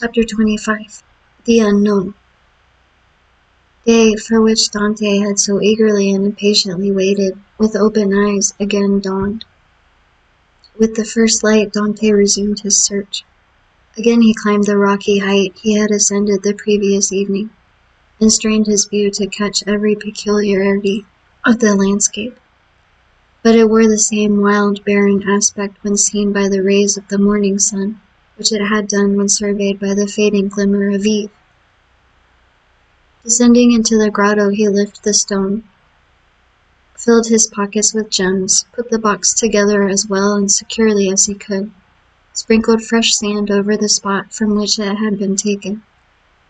Chapter 25 The Unknown. Day for which Dante had so eagerly and impatiently waited, with open eyes, again dawned. With the first light, Dante resumed his search. Again he climbed the rocky height he had ascended the previous evening, and strained his view to catch every peculiarity of the landscape. But it wore the same wild, barren aspect when seen by the rays of the morning sun, which it had done when surveyed by the fading glimmer of eve. Descending into the grotto, he lifted the stone, filled his pockets with gems, put the box together as well and securely as he could, sprinkled fresh sand over the spot from which it had been taken,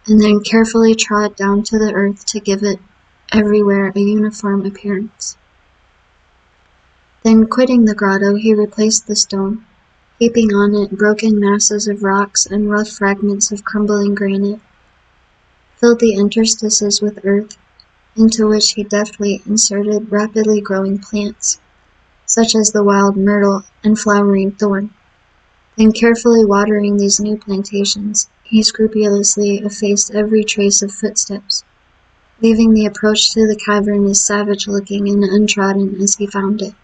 and then carefully trod down to the earth to give it everywhere a uniform appearance. Then, quitting the grotto, he replaced the stone, heaping on it broken masses of rocks and rough fragments of crumbling granite, filled the interstices with earth, into which he deftly inserted rapidly growing plants, such as the wild myrtle and flowering thorn. Then, carefully watering these new plantations, he scrupulously effaced every trace of footsteps, leaving the approach to the cavern as savage-looking and untrodden as he found it.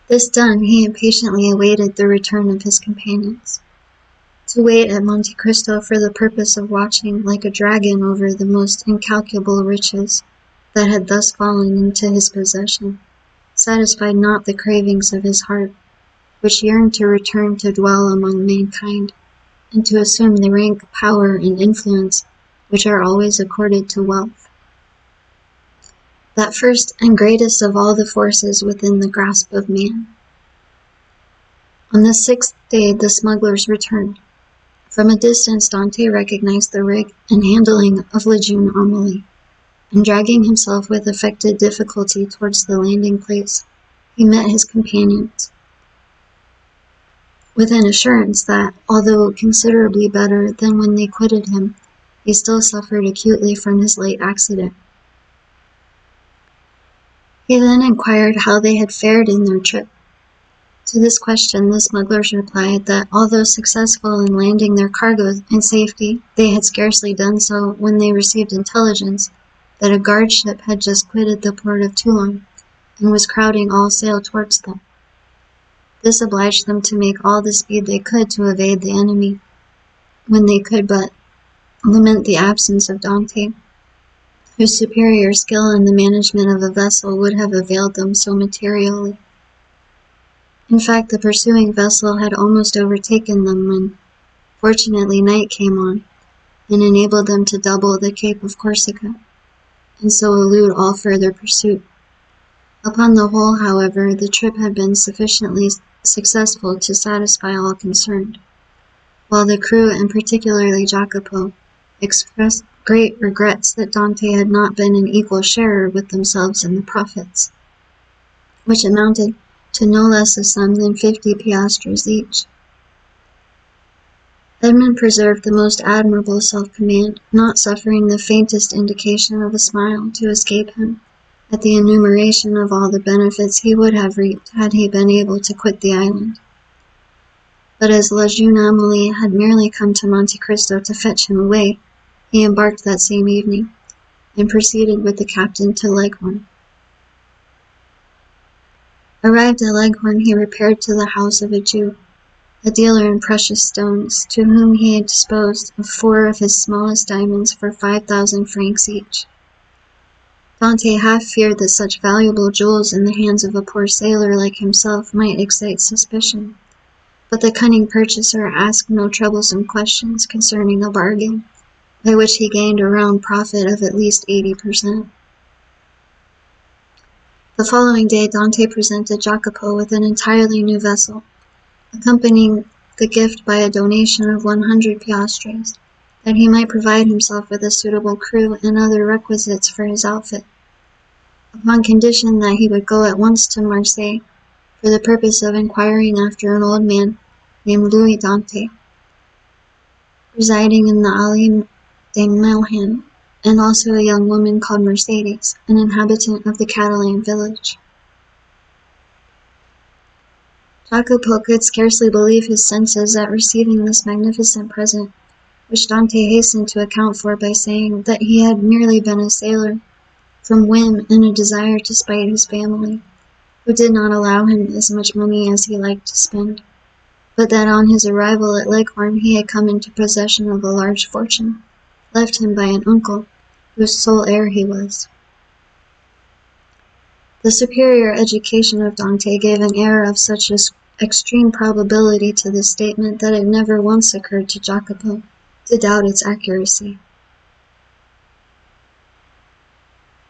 This done, he impatiently awaited the return of his companions. To wait at Monte Cristo for the purpose of watching like a dragon over the most incalculable riches that had thus fallen into his possession, satisfied not the cravings of his heart, which yearned to return to dwell among mankind, and to assume the rank, power, and influence which are always accorded to wealth. That first and greatest of all the forces within the grasp of man. On the 6th day the smugglers returned. From a distance Dante recognized the rig and handling of Lejeune Amelie, and dragging himself with affected difficulty towards the landing place, he met his companions, with an assurance that, although considerably better than when they quitted him, he still suffered acutely from his late accident. He then inquired how they had fared in their trip. To this question the smugglers replied that, although successful in landing their cargo in safety, they had scarcely done so when they received intelligence that a guard ship had just quitted the port of Toulon and was crowding all sail towards them. This obliged them to make all the speed they could to evade the enemy, when they could but lament the absence of Dante, whose superior skill in the management of a vessel would have availed them so materially. In fact, the pursuing vessel had almost overtaken them when, fortunately, night came on, and enabled them to double the Cape of Corsica, and so elude all further pursuit. Upon the whole, however, the trip had been sufficiently successful to satisfy all concerned, while the crew, and particularly Jacopo, expressed great regrets that Dante had not been an equal sharer with themselves in the profits, which amounted to no less a sum than 50 piastres each. Edmund preserved the most admirable self-command, not suffering the faintest indication of a smile to escape him at the enumeration of all the benefits he would have reaped had he been able to quit the island. But as Lejeune Amelie had merely come to Monte Cristo to fetch him away, he embarked that same evening, and proceeded with the captain to Leghorn. Arrived at Leghorn, he repaired to the house of a Jew, a dealer in precious stones, to whom he had disposed of 4 of his smallest diamonds for 5,000 francs each. Dante half feared that such valuable jewels in the hands of a poor sailor like himself might excite suspicion, but the cunning purchaser asked no troublesome questions concerning a bargain, by which he gained a round profit of at least 80%. The following day Dante presented Jacopo with an entirely new vessel, accompanying the gift by a donation of 100 piastres, that he might provide himself with a suitable crew and other requisites for his outfit, upon condition that he would go at once to Marseille for the purpose of inquiring after an old man named Louis Dante, residing in the Allée des Melhan, and also a young woman called Mercedes, an inhabitant of the Catalan village. Jacopo could scarcely believe his senses at receiving this magnificent present, which Dante hastened to account for by saying that he had merely been a sailor, from whim and a desire to spite his family, who did not allow him as much money as he liked to spend, but that on his arrival at Leghorn he had come into possession of a large fortune, left him by an uncle, whose sole heir he was. The superior education of Dante gave an air of such extreme probability to this statement that it never once occurred to Jacopo to doubt its accuracy.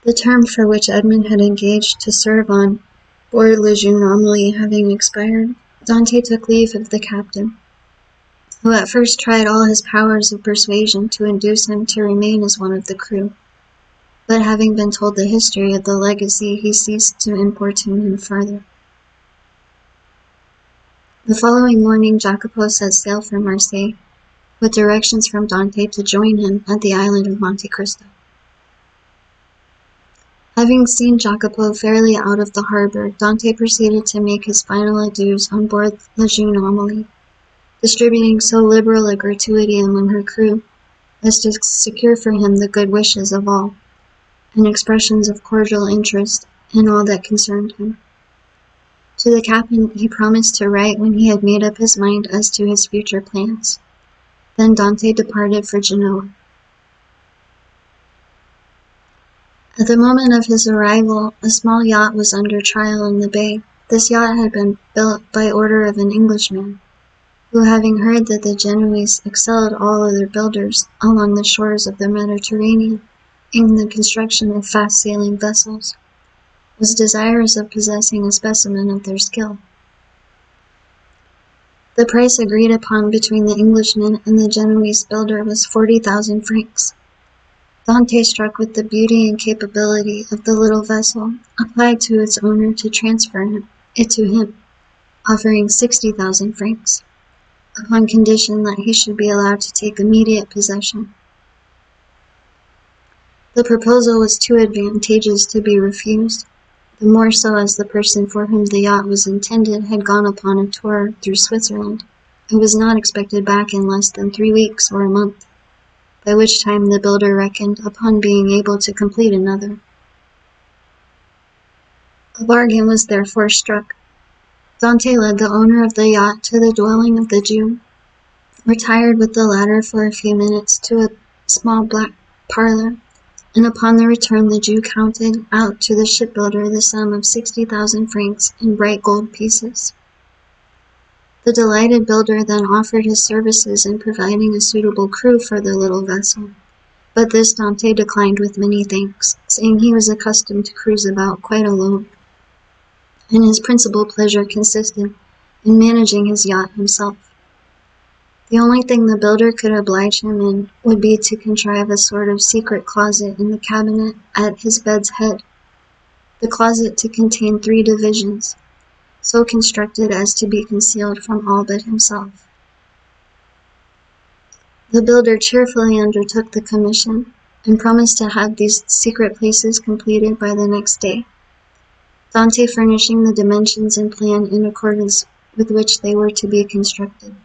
The term for which Edmund had engaged to serve on board Le Jeune Amélie having expired, Dante took leave of the captain, who at first tried all his powers of persuasion to induce him to remain as one of the crew, but having been told the history of the legacy, he ceased to importune him further. The following morning Jacopo set sail for Marseille, with directions from Dante to join him at the island of Monte Cristo. Having seen Jacopo fairly out of the harbor, Dante proceeded to make his final adieus on board La Jeune Amélie, distributing so liberal a gratuity among her crew as to secure for him the good wishes of all, and expressions of cordial interest in all that concerned him. To the captain he promised to write when he had made up his mind as to his future plans. Then Dante departed for Genoa. At the moment of his arrival, a small yacht was under trial in the bay. This yacht had been built by order of an Englishman, who, having heard that the Genoese excelled all other builders along the shores of the Mediterranean in the construction of fast-sailing vessels, was desirous of possessing a specimen of their skill. The price agreed upon between the Englishman and the Genoese builder was 40,000 francs. Dante, struck with the beauty and capability of the little vessel, applied to its owner to transfer it to him, offering 60,000 francs, upon condition that he should be allowed to take immediate possession. The proposal was too advantageous to be refused, the more so as the person for whom the yacht was intended had gone upon a tour through Switzerland, and was not expected back in less than 3 weeks or a month, by which time the builder reckoned upon being able to complete another. A bargain was therefore struck. Dante led the owner of the yacht to the dwelling of the Jew, retired with the latter for a few minutes to a small back parlor, and upon the return the Jew counted out to the shipbuilder the sum of 60,000 francs in bright gold pieces. The delighted builder then offered his services in providing a suitable crew for the little vessel, but this Dante declined with many thanks, saying he was accustomed to cruise about quite alone, and his principal pleasure consisted in managing his yacht himself. The only thing the builder could oblige him in would be to contrive a sort of secret closet in the cabinet at his bed's head, the closet to contain 3 divisions, so constructed as to be concealed from all but himself. The builder cheerfully undertook the commission, and promised to have these secret places completed by the next day, Dante furnishing the dimensions and plan in accordance with which they were to be constructed.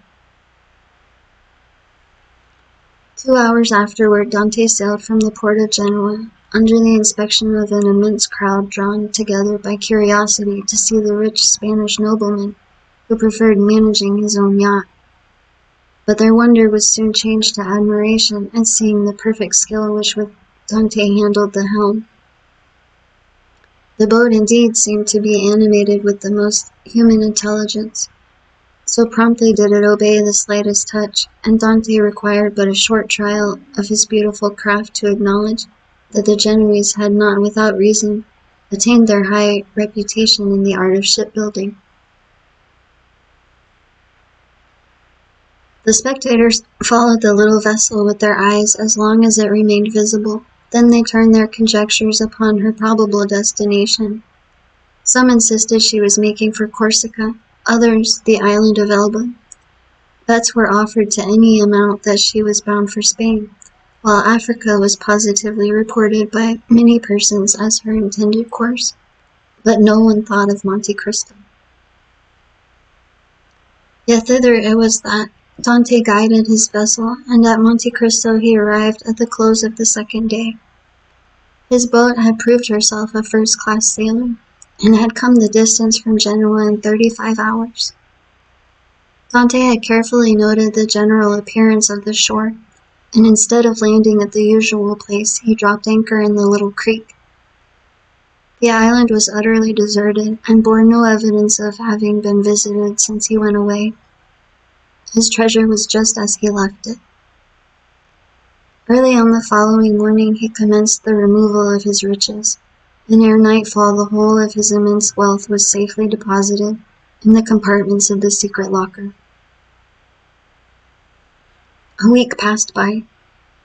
2 hours afterward, Dante sailed from the port of Genoa, under the inspection of an immense crowd drawn together by curiosity to see the rich Spanish nobleman who preferred managing his own yacht. But their wonder was soon changed to admiration at seeing the perfect skill with which Dante handled the helm. The boat indeed seemed to be animated with the most human intelligence. So promptly did it obey the slightest touch, and Dante required but a short trial of his beautiful craft to acknowledge that the Genoese had not without reason attained their high reputation in the art of shipbuilding. The spectators followed the little vessel with their eyes as long as it remained visible. Then they turned their conjectures upon her probable destination. Some insisted she was making for Corsica, others the island of Elba. Bets were offered to any amount that she was bound for Spain, while Africa was positively reported by many persons as her intended course, but no one thought of Monte Cristo. Yet thither it was that Dante guided his vessel, and at Monte Cristo he arrived at the close of the second day. His boat had proved herself a first-class sailor, and had come the distance from Genoa in 35 hours. Dante had carefully noted the general appearance of the shore, and instead of landing at the usual place, he dropped anchor in the little creek. The island was utterly deserted, and bore no evidence of having been visited since he went away. His treasure was just as he left it. Early on the following morning he commenced the removal of his riches, and ere nightfall the whole of his immense wealth was safely deposited in the compartments of the secret locker. A week passed by.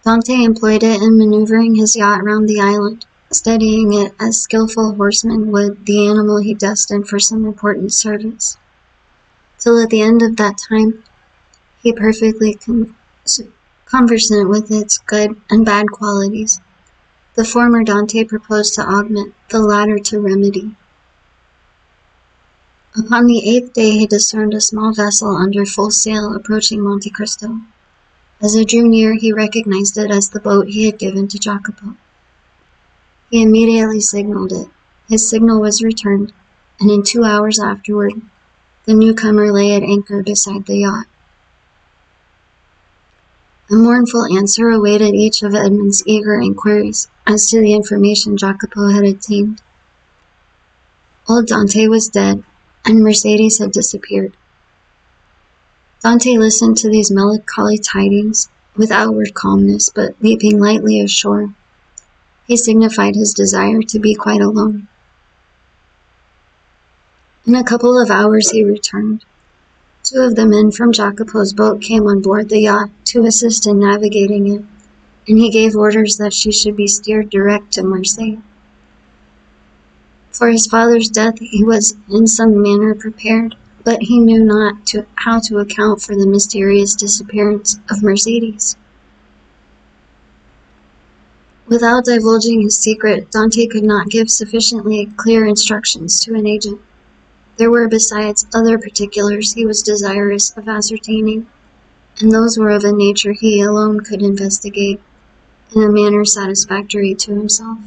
Dante employed it in maneuvering his yacht round the island, steadying it as skillful horsemen would the animal he destined for some important service, till at the end of that time he perfectly conversant with its good and bad qualities. The former Dante proposed to augment, the latter to remedy. Upon the 8th day he discerned a small vessel under full sail approaching Monte Cristo. As it drew near, he recognized it as the boat he had given to Jacopo. He immediately signaled it. His signal was returned, and in 2 hours afterward, the newcomer lay at anchor beside the yacht. A mournful answer awaited each of Edmund's eager inquiries as to the information Jacopo had obtained. Old Dante was dead, and Mercedes had disappeared. Dante listened to these melancholy tidings with outward calmness, but leaping lightly ashore, he signified his desire to be quite alone. In a couple of hours he returned. 2 of the men from Jacopo's boat came on board the yacht to assist in navigating it, and he gave orders that she should be steered direct to Marseille. For his father's death he was in some manner prepared, but he knew not how to account for the mysterious disappearance of Mercedes. Without divulging his secret, Dante could not give sufficiently clear instructions to an agent. There were, besides, other particulars he was desirous of ascertaining, and those were of a nature he alone could investigate in a manner satisfactory to himself.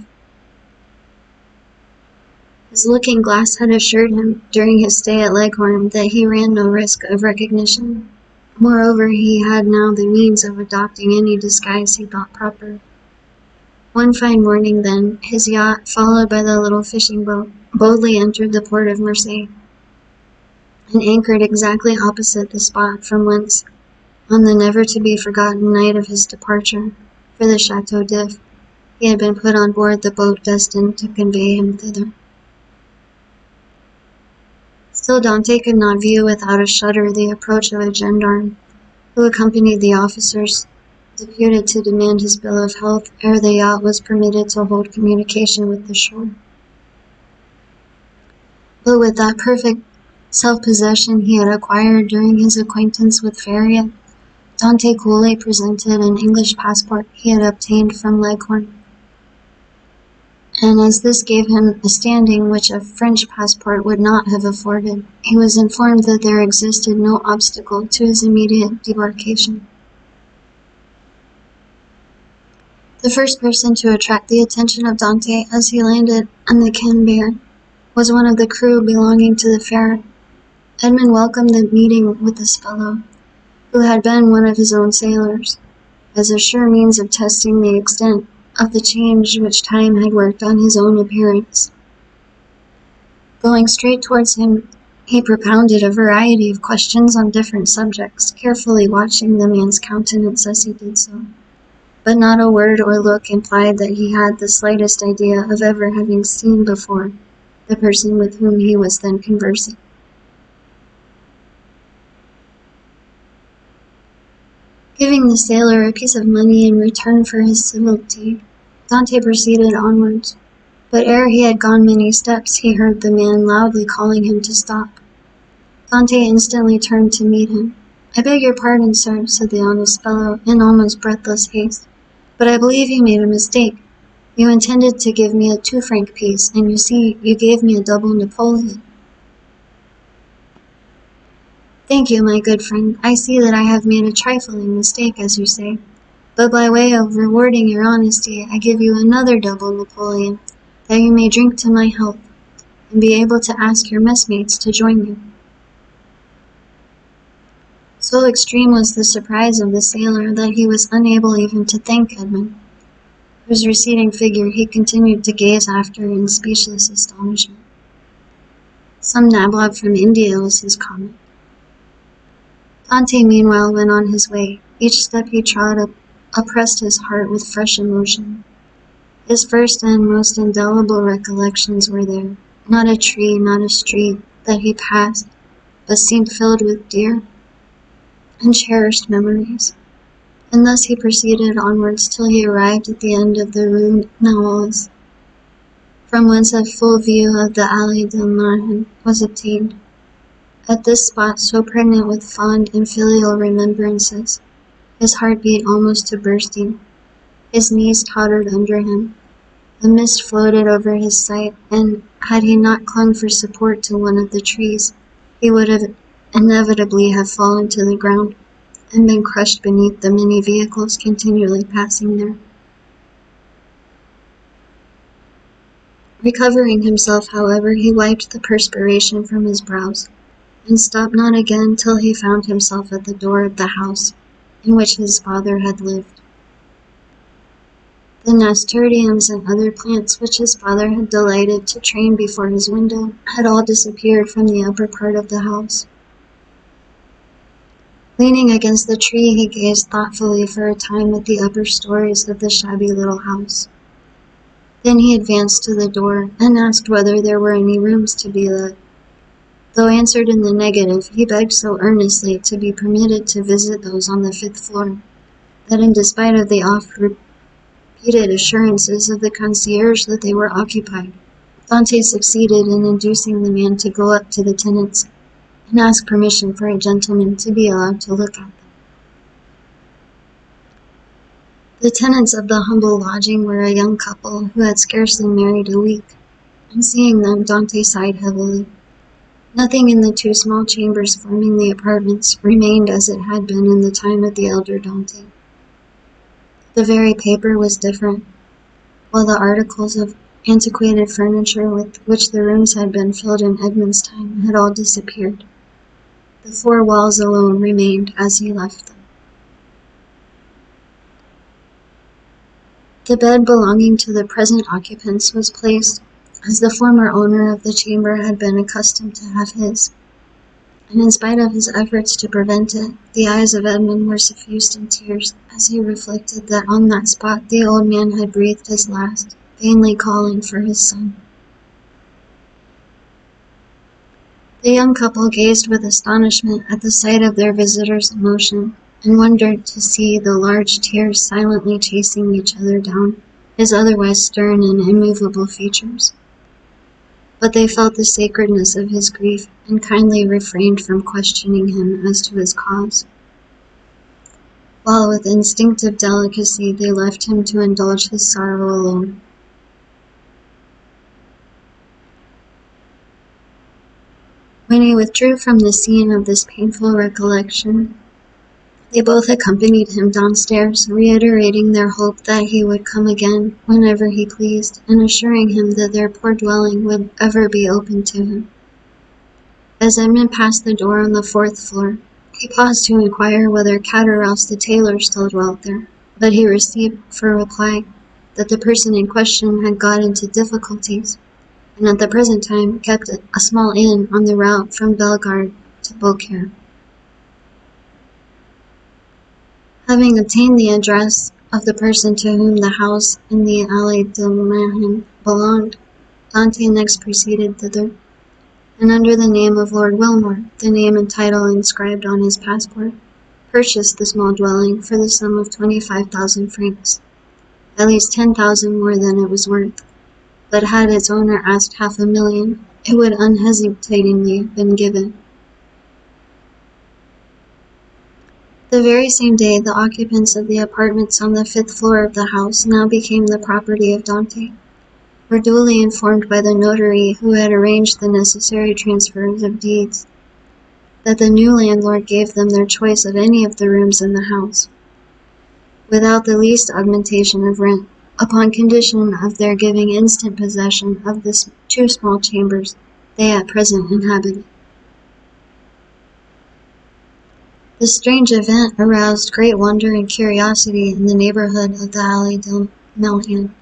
His looking-glass had assured him during his stay at Leghorn that he ran no risk of recognition. Moreover, he had now the means of adopting any disguise he thought proper. One fine morning, then, his yacht, followed by the little fishing boat, boldly entered the port of Marseille, and anchored exactly opposite the spot from whence, on the never-to-be-forgotten night of his departure for the Château d'If, he had been put on board the boat destined to convey him thither. Still Dante could not view without a shudder the approach of a gendarme, who accompanied the officers deputed to demand his bill of health ere the yacht was permitted to hold communication with the shore. But with that perfect self-possession he had acquired during his acquaintance with Feria, Dante coolly presented an English passport he had obtained from Leghorn, and as this gave him a standing which a French passport would not have afforded, he was informed that there existed no obstacle to his immediate debarkation. The first person to attract the attention of Dante as he landed on the Canberra was one of the crew belonging to the Pharaoh. Edmund welcomed the meeting with this fellow, who had been one of his own sailors, as a sure means of testing the extent of the change which time had worked on his own appearance. Going straight towards him, he propounded a variety of questions on different subjects, carefully watching the man's countenance as he did so. But not a word or look implied that he had the slightest idea of ever having seen before the person with whom he was then conversing. Giving the sailor a piece of money in return for his civility, Dante proceeded onwards, but ere he had gone many steps, he heard the man loudly calling him to stop. Dante instantly turned to meet him. "I beg your pardon, sir," said the honest fellow, in almost breathless haste, "but I believe you made a mistake. You intended to give me a 2-franc piece, and you see, you gave me a double Napoleon." Thank you, my good friend. I see that I have made a trifling mistake, as you say. But by way of rewarding your honesty, I give you another double Napoleon, that you may drink to my health, and be able to ask your messmates to join you. So extreme was the surprise of the sailor that he was unable even to thank Edmund, whose receding figure he continued to gaze after in speechless astonishment. Some nabob from India was his comment. Dante meanwhile went on his way. Each step he trod oppressed his heart with fresh emotion. His first and most indelible recollections were there. Not a tree, not a street that he passed, but seemed filled with dear and cherished memories. And thus he proceeded onwards till he arrived at the end of the Rue Nauois, from whence a full view of the Allée de Marne was obtained. At this spot, so pregnant with fond and filial remembrances, his heart beat almost to bursting. His knees tottered under him. The mist floated over his sight, and had he not clung for support to one of the trees, he would have inevitably have fallen to the ground and been crushed beneath the many vehicles continually passing there. Recovering himself, however, he wiped the perspiration from his brows, and stopped not again till he found himself at the door of the house in which his father had lived. The nasturtiums and other plants which his father had delighted to train before his window had all disappeared from the upper part of the house. Leaning against the tree, he gazed thoughtfully for a time at the upper stories of the shabby little house. Then he advanced to the door and asked whether there were any rooms to be let. Though answered in the negative, he begged so earnestly to be permitted to visit those on the 5th floor, that in despite of the oft-repeated assurances of the concierge that they were occupied, Dante succeeded in inducing the man to go up to the tenants and ask permission for a gentleman to be allowed to look at them. The tenants of the humble lodging were a young couple who had scarcely married a week, and seeing them, Dante sighed heavily. Nothing in the 2 small chambers forming the apartments remained as it had been in the time of the elder Dante. The very paper was different, while the articles of antiquated furniture with which the rooms had been filled in Edmund's time had all disappeared. The 4 walls alone remained as he left them. The bed belonging to the present occupants was placed as the former owner of the chamber had been accustomed to have his, and in spite of his efforts to prevent it, the eyes of Edmund were suffused in tears as he reflected that on that spot the old man had breathed his last, vainly calling for his son. The young couple gazed with astonishment at the sight of their visitor's emotion, and wondered to see the large tears silently chasing each other down his otherwise stern and immovable features. But they felt the sacredness of his grief, and kindly refrained from questioning him as to his cause, while with instinctive delicacy they left him to indulge his sorrow alone. When he withdrew from the scene of this painful recollection, they both accompanied him downstairs, reiterating their hope that he would come again whenever he pleased, and assuring him that their poor dwelling would ever be open to him. As Edmund passed the door on the 4th floor, he paused to inquire whether Catterhouse the tailor still dwelt there, but he received for reply that the person in question had got into difficulties, and at the present time kept a small inn on the route from Bellegarde to Beaucaire. Having obtained the address of the person to whom the house in the Allée de Marne belonged, Dante next proceeded thither, and under the name of Lord Wilmore, the name and title inscribed on his passport, purchased the small dwelling for the sum of 25,000 francs, at least 10,000 more than it was worth, but had its owner asked 500,000, it would unhesitatingly have been given. The very same day, the occupants of the apartments on the 5th floor of the house, now became the property of Dante, were duly informed by the notary who had arranged the necessary transfers of deeds, that the new landlord gave them their choice of any of the rooms in the house, without the least augmentation of rent, upon condition of their giving instant possession of the 2 small chambers they at present inhabited. This strange event aroused great wonder and curiosity in the neighborhood of the Allée del Melhan,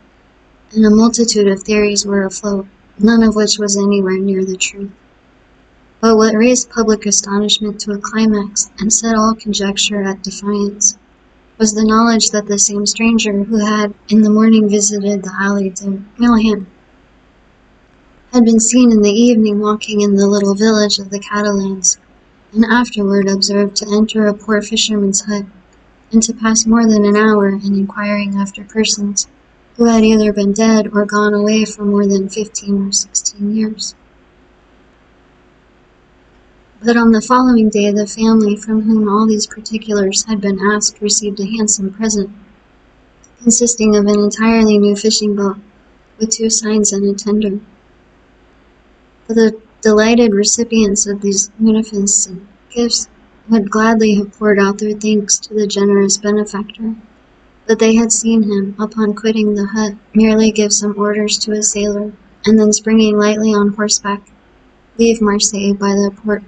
and a multitude of theories were afloat, none of which was anywhere near the truth. But what raised public astonishment to a climax and set all conjecture at defiance was the knowledge that the same stranger who had in the morning visited the Allée del Melhan had been seen in the evening walking in the little village of the Catalans, and afterward observed to enter a poor fisherman's hut, and to pass more than an hour in inquiring after persons who had either been dead or gone away for more than 15 or 16 years. But on the following day the family from whom all these particulars had been asked received a handsome present, consisting of an entirely new fishing boat, with 2 signs and a tender. But the delighted recipients of these munificent gifts would gladly have poured out their thanks to the generous benefactor, but they had seen him, upon quitting the hut, merely give some orders to a sailor, and then springing lightly on horseback, leave Marseille by the port